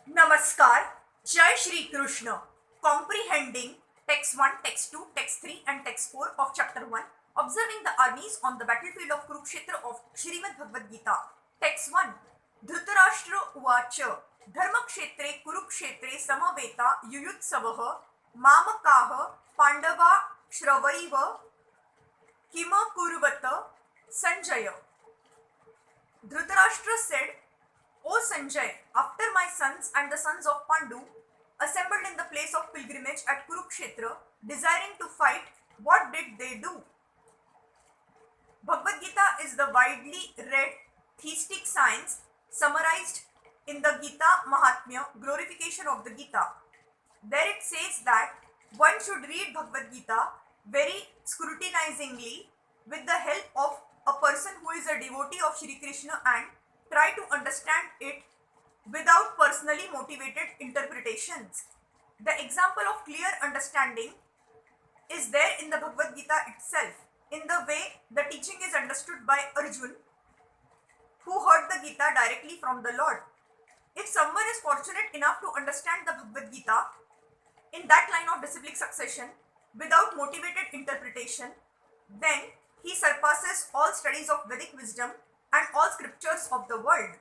Namaskar, Jai Shri Krishna. Comprehending Text 1, Text 2, Text 3 and Text 4 of Chapter 1. Observing the armies on the battlefield of Kurukshetra of Shrimad Bhagavad Gita. Text 1. Dhritarashtra Uvacha Dharmakshetre Kurukshetre Samaveta Yuyutsavaha Mamakaha Pandava Shravaiva Kima Kurvata Sanjaya. Dhritarashtra said, O Sanjay, after my sons and the sons of Pandu assembled in the place of pilgrimage at Kurukshetra, desiring to fight, what did they do? Bhagavad Gita is the widely read theistic science summarized in the Gita Mahatmya, glorification of the Gita. There it says that one should read Bhagavad Gita very scrutinizingly with the help of a person who is a devotee of Shri Krishna and try to understand it without personally motivated interpretations. The example of clear understanding is there in the Bhagavad Gita itself, in the way the teaching is understood by Arjun, who heard the Gita directly from the Lord. If someone is fortunate enough to understand the Bhagavad Gita in that line of disciplic succession without motivated interpretation, then he surpasses all studies of Vedic wisdom and all scriptures of the world.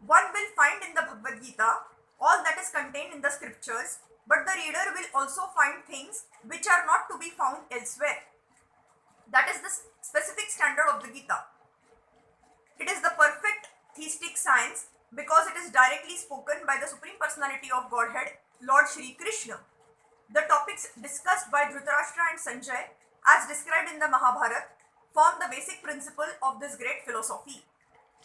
One will find in the Bhagavad Gita all that is contained in the scriptures, but the reader will also find things which are not to be found elsewhere. That is the specific standard of the Gita. It is the perfect theistic science because it is directly spoken by the Supreme Personality of Godhead, Lord Shri Krishna. The topics discussed by Dhritarashtra and Sanjay, as described in the Mahabharata, form the basic principle of this great philosophy.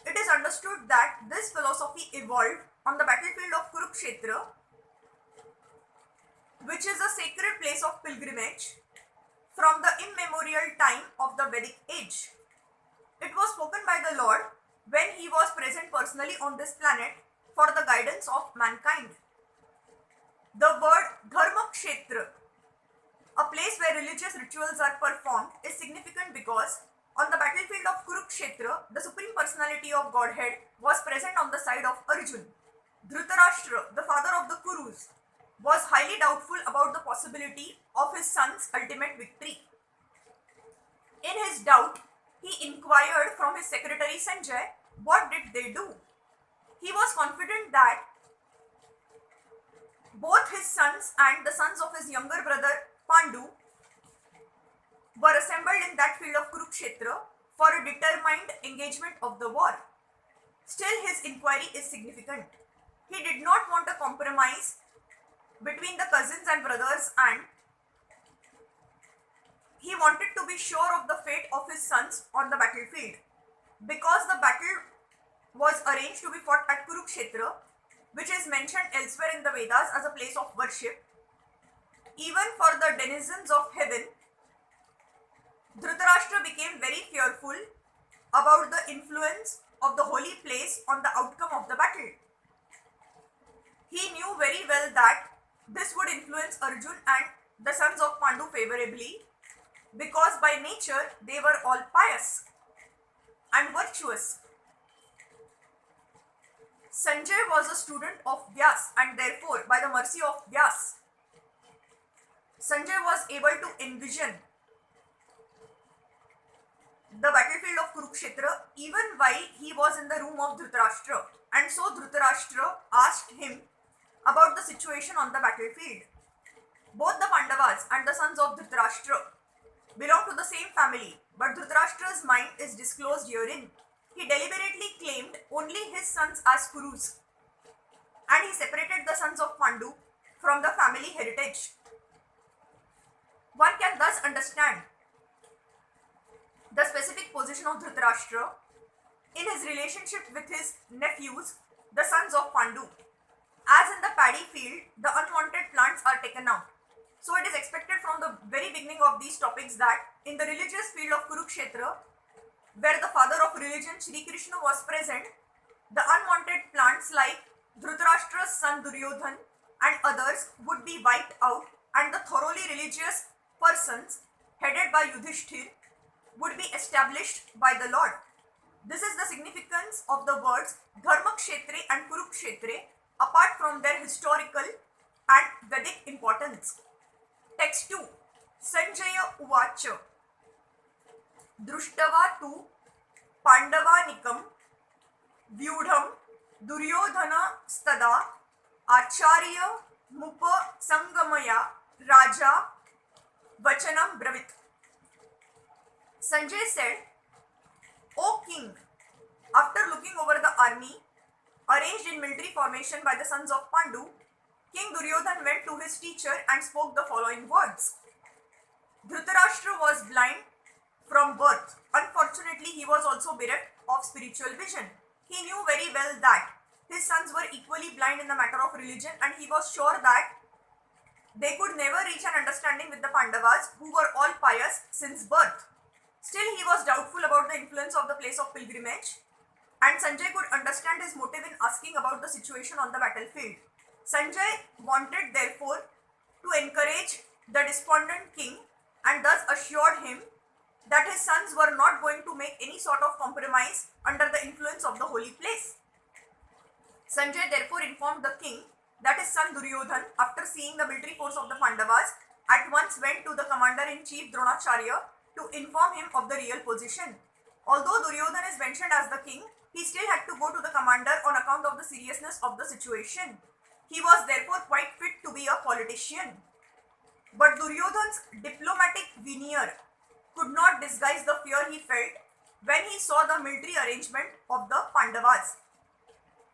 It is understood that this philosophy evolved on the battlefield of Kurukshetra, which is a sacred place of pilgrimage from the immemorial time of the Vedic age. It was spoken by the Lord when he was present personally on this planet for the guidance of mankind. The word Dharmakshetra, a place where religious rituals are performed, is significant because on the battlefield of Kurukshetra, the Supreme Personality of Godhead was present on the side of Arjun. Dhritarashtra, the father of the Kurus, was highly doubtful about the possibility of his son's ultimate victory. In his doubt, he inquired from his secretary Sanjay, what did they do? He was confident that both his sons and the sons of his younger brother Pandu were assembled in that field of Kurukshetra for a determined engagement of the war. Still, his inquiry is significant. He did not want a compromise between the cousins and brothers, and he wanted to be sure of the fate of his sons on the battlefield. Because the battle was arranged to be fought at Kurukshetra, which is mentioned elsewhere in the Vedas as a place of worship, even for the denizens of heaven, Dhritarashtra became very fearful about the influence of the holy place on the outcome of the battle. He knew very well that this would influence Arjun and the sons of Pandu favorably because by nature they were all pious and virtuous. Sanjay was a student of Vyas, and therefore by the mercy of Vyas, Sanjay was able to envision the battlefield of Kurukshetra even while he was in the room of Dhritarashtra, and so Dhritarashtra asked him about the situation on the battlefield. Both the Pandavas and the sons of Dhritarashtra belong to the same family, but Dhritarashtra's mind is disclosed herein. He deliberately claimed only his sons as Kurus, and he separated the sons of Pandu from the family heritage. One can thus understand the specific position of Dhritarashtra in his relationship with his nephews, the sons of Pandu. As in the paddy field, the unwanted plants are taken out. So it is expected from the very beginning of these topics that in the religious field of Kurukshetra, where the father of religion Shri Krishna was present, the unwanted plants like Dhritarashtra's son Duryodhan and others would be wiped out, and the thoroughly religious persons headed by Yudhishthir would be established by the Lord. This is the significance of the words Dharmakshetre and Kurukshetre, apart from their historical and Vedic importance. Text 2. Sanjaya Uvacha Drushtava tu Pandavanikam Vyudham Duryodhana Stada Acharya Mupa Sangamaya Raja Vachanam Bravit. Sanjay said, O king, after looking over the army arranged in military formation by the sons of Pandu, King Duryodhan went to his teacher and spoke the following words. Dhritarashtra was blind from birth. Unfortunately, he was also bereft of spiritual vision. He knew very well that his sons were equally blind in the matter of religion, and he was sure that they could never reach an understanding with the Pandavas, who were all pious since birth. Still, he was doubtful about the influence of the place of pilgrimage, and Sanjay could understand his motive in asking about the situation on the battlefield. Sanjay wanted, therefore, to encourage the despondent king and thus assured him that his sons were not going to make any sort of compromise under the influence of the holy place. Sanjay therefore informed the king that his son Duryodhan, after seeing the military force of the Pandavas, at once went to the commander-in-chief Dronacharya to inform him of the real position. Although Duryodhan is mentioned as the king, he still had to go to the commander on account of the seriousness of the situation. He was therefore quite fit to be a politician. But Duryodhan's diplomatic veneer could not disguise the fear he felt when he saw the military arrangement of the Pandavas.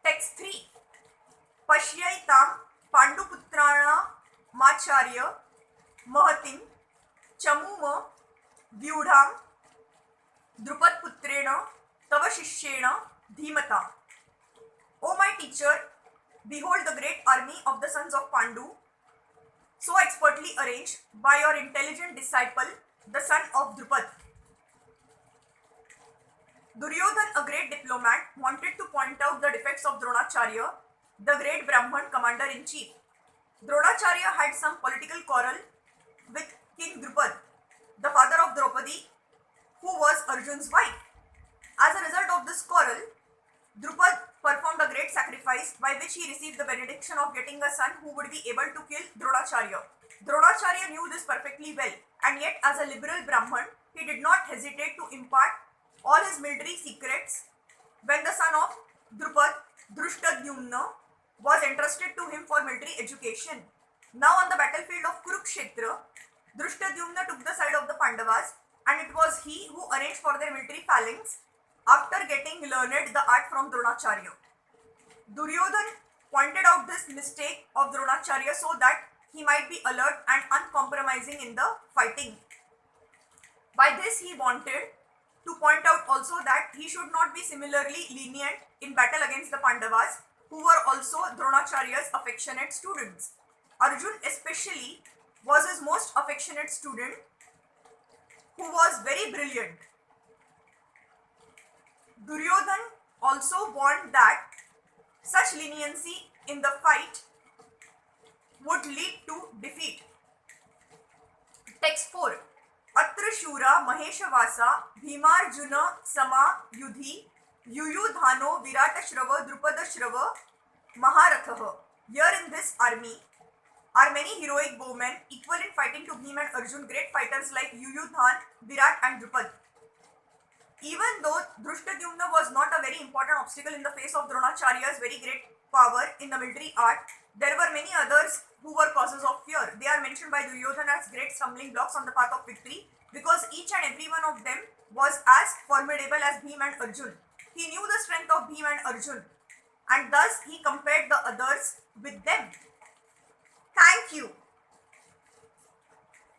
Text 3. Pashyaitam Panduputrana Macharya Mahatim Chamuma Vyudham Drupadputrena Tava Shishyena Dhimata. O my teacher, behold the great army of the sons of Pandu, so expertly arranged by your intelligent disciple, the son of Drupad. Duryodhan, a great diplomat, wanted to point out the defects of Dronacharya, the great Brahman commander-in-chief. Dronacharya had some political quarrel with King Drupad, the father of Draupadi, who was Arjun's wife. As a result of this quarrel, Drupad performed a great sacrifice by which he received the benediction of getting a son who would be able to kill Dronacharya. Dronacharya knew this perfectly well, and yet as a liberal Brahman, he did not hesitate to impart all his military secrets when the son of Drupad, Drishtadyumna, was entrusted to him for military education. Now on the battlefield of Kurukshetra, Drishtadyumna took the side of the Pandavas, and it was he who arranged for their military phalanx after getting learned the art from Dronacharya. Duryodhan pointed out this mistake of Dronacharya so that he might be alert and uncompromising in the fighting. By this he wanted to point out also that he should not be similarly lenient in battle against the Pandavas, who were also Dronacharya's affectionate students. Arjun especially was his most affectionate student, who was very brilliant. Duryodhan also warned that such leniency in the fight would lead to defeat. Text 4. Atra Shura Maheshavasa Bhimarjuna Sama Yudhi Yuyudhano Viratashrava Drupadashrava Maharathaha. Here in this army are many heroic bowmen equal in fighting to Bhima and Arjun, great fighters like Yuyudhan, Virat and Drupad. Even though Drishtadyumna was not a very important obstacle in the face of Dronacharya's very great power in the military art, there were many others who were causes of fear. They are mentioned by Duryodhan as great stumbling blocks on the path of victory because each and every one of them was as formidable as Bhima and Arjun. He knew the strength of Bhima and Arjun, and thus he compared the